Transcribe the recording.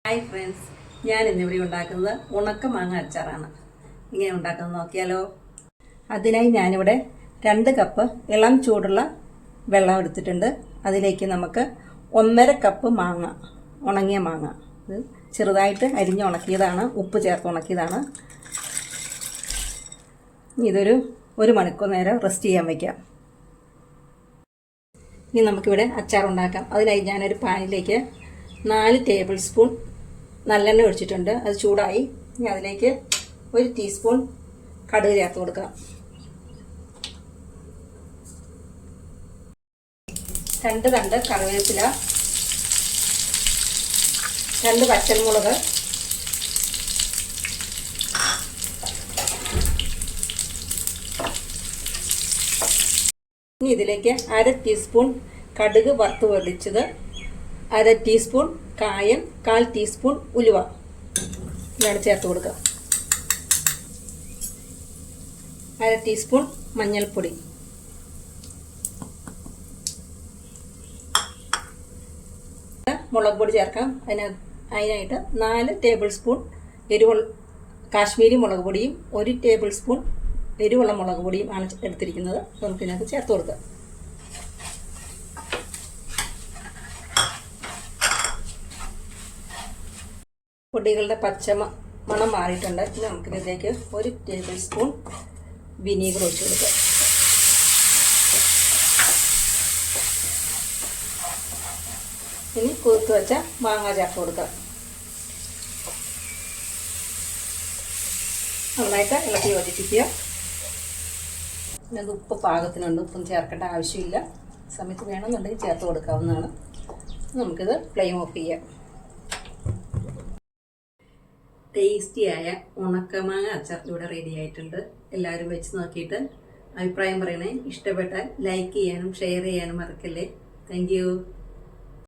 Hi friends, ഞാൻ ഇന്നിവിടെ ഉണ്ടാക്കുന്നത് ഉണക്ക മാങ്ങ അച്ചാറാണ്. ഇങ്ങനെ ഉണ്ടാക്കുന്നത് നോക്കിയാലോ. അതിനായി ഞാനിവിടെ 2 കപ്പ് ഇളം ചൂടുള്ള വെള്ളം എടുത്തിട്ടുണ്ട്. അതിലേക്ക് നമുക്ക് 1.5 കപ്പ് മാങ്ങ, ഉണങ്ങിയ മാങ്ങ, ഇത് ചെറുതായിട്ട് അരിഞ്ഞ് ഉണക്കിയതാണ്, ഉപ്പ് ചേർത്ത് ഉണക്കിയതാണ്. ഇതൊരു 1 മണിക്കൂർ നേരം റെസ്റ്റ് ചെയ്യാൻ വയ്ക്കാം. ഇനി നമുക്കിവിടെ അച്ചാർ ഉണ്ടാക്കാം. അതിനായി ഞാനൊരു പാനിലേക്ക് 4 ടേബിൾ സ്പൂൺ നല്ലെണ്ണ ഒഴിച്ചിട്ടുണ്ട്. അത് ചൂടായി. ഇനി അതിലേക്ക് 1 ടീസ്പൂൺ കടുക് ചേർത്ത് കൊടുക്കാം. 2 തണ്ട് കറിവേപ്പില, 2 പച്ചമുളക്, ഇനി ഇതിലേക്ക് 1/2 ടീസ്പൂൺ കടുക് വറുത്ത് പൊടിച്ചത്, 1/2 ടീസ്പൂൺ കായം, 1/4 ടീസ്പൂൺ ഉലുവ ഇതാണ് ചേർത്ത് കൊടുക്കുക. 1/2 ടീസ്പൂൺ മഞ്ഞൾപ്പൊടി, മുളക് പൊടി ചേർക്കാം. അതിനായിട്ട് 4 ടേബിൾ സ്പൂൺ കാശ്മീരി മുളക് പൊടിയും 1 ടേബിൾ സ്പൂൺ എരിവുള്ള മുളക് പൊടിയും ആണ് എടുത്തിരിക്കുന്നത്. നമുക്കിതിനകത്ത് ചേർത്ത് കൊടുക്കാം. പൊടികളുടെ മണം മാറിയിട്ടുണ്ട്. ഇനി നമുക്കിതിലേക്ക് 1 ടേബിൾ സ്പൂൺ വിനീഗർ ഒഴിച്ചു കൊടുക്കാം. ഇനി കുതിർത്ത് വെച്ച മാങ്ങ ചേർത്ത് കൊടുക്കാം. നന്നായിട്ട് ഇളക്കി യോജിപ്പിക്കുക. ഇത് ഉപ്പ് പാകത്തിനുണ്ട്, ഉപ്പും ചേർക്കേണ്ട ആവശ്യമില്ല. സമയത്ത് വേണമെന്നുണ്ടെങ്കിൽ ചേർത്ത് കൊടുക്കാവുന്നതാണ്. നമുക്കിത് ഫ്ലെയിം ഓഫ് ചെയ്യാം. ടേസ്റ്റിയായ ഉണക്കമാങ്ങ അച്ചാർ ഇവിടെ റെഡി ആയിട്ടുണ്ട്. എല്ലാവരും വെച്ച് നോക്കിയിട്ട് അഭിപ്രായം പറയണേ. ഇഷ്ടപ്പെട്ടാൽ ലൈക്ക് ചെയ്യാനും ഷെയർ ചെയ്യാനും മറക്കല്ലേ. Thank you.